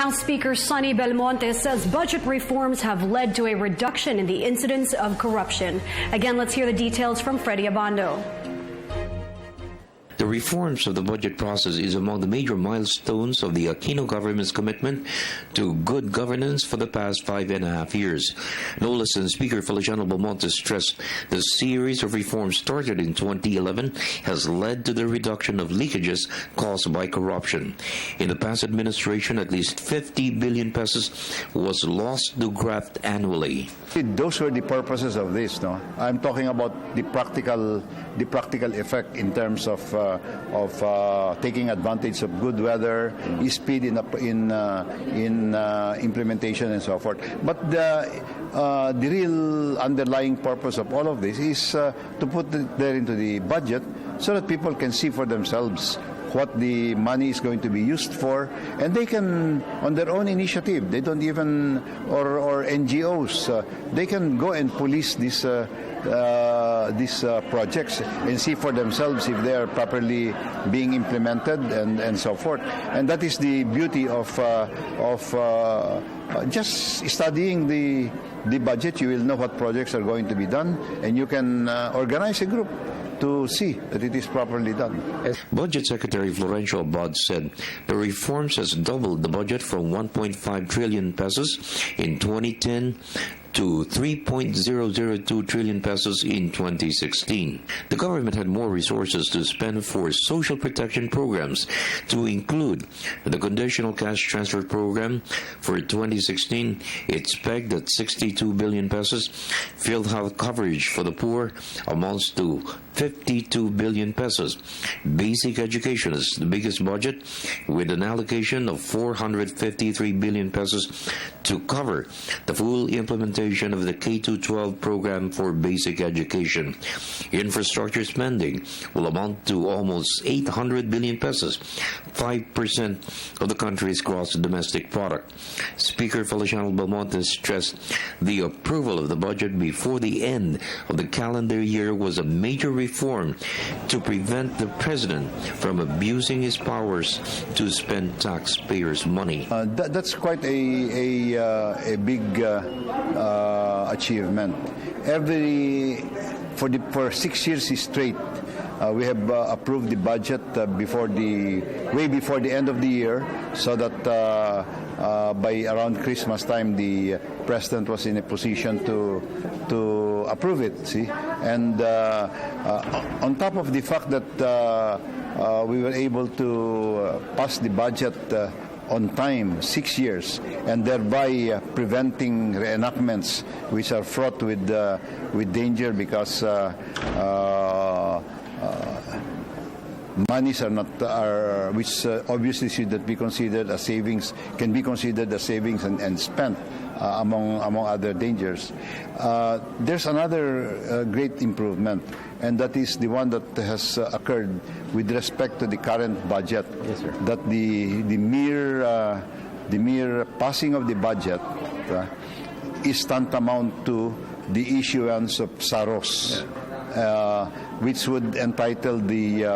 House Speaker Sonny Belmonte says budget reforms have led to a reduction in the incidence of corruption. Again, let's hear the details from Freddie Abando. The reforms of the budget process is among the major milestones of the Aquino government's commitment to good governance for the past 5.5 years. No less than Speaker Feliciano Belmonte stressed the series of reforms started in 2011 has led to the reduction of leakages caused by corruption. In the past administration, at least 50 billion pesos was lost to graft annually. Those were the purposes of this. No, I'm talking about the practical effect in terms of taking advantage of good weather, speed in implementation, and so forth. But the real underlying purpose of all of this is to put it there into the budget so that people can see for themselves what the money is going to be used for, and they can, on their own initiative, they don't even, or NGOs, they can go and police these projects and see for themselves if they are properly being implemented and so forth. And that is the beauty of just studying the budget. You will know what projects are going to be done, and you can organize a group to see that it is properly done. Budget Secretary Florencio Abad said the reforms has doubled the budget from 1.5 trillion pesos in 2010 to 3.002 trillion pesos in 2016. The government had more resources to spend for social protection programs, to include the conditional cash transfer program. For 2016, it's pegged at 62 billion pesos. Field health coverage for the poor amounts to 52 billion pesos. Basic education is the biggest budget, with an allocation of 453 billion pesos to cover the full implementation of the K-12 program for basic education. Infrastructure spending will amount to almost 800 billion pesos, 5% of the country's gross domestic product. Speaker Feliciano Belmonte stressed the approval of the budget before the end of the calendar year was a major reform to prevent the president from abusing his powers to spend taxpayers' money. That's quite a big achievement. For 6 years straight, we have approved the budget way before the end of the year, so that by around Christmas time, the president was in a position to approve it. See, and on top of the fact that we were able to pass the budget on time, 6 years, and thereby preventing reenactments which are fraught with danger, because monies which obviously should not be considered as savings, can be considered as savings and spent among other dangers. There's another great improvement, and that is the one that has occurred with respect to the current budget. Yes, sir. That the mere passing of the budget is tantamount to the issuance of SAROS, which would entitle the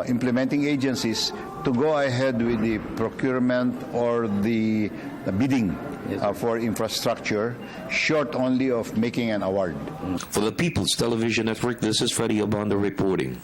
implementing agencies to go ahead with the procurement or the bidding for infrastructure, short only of making an award. For the People's Television Network, this is Freddie Abando reporting.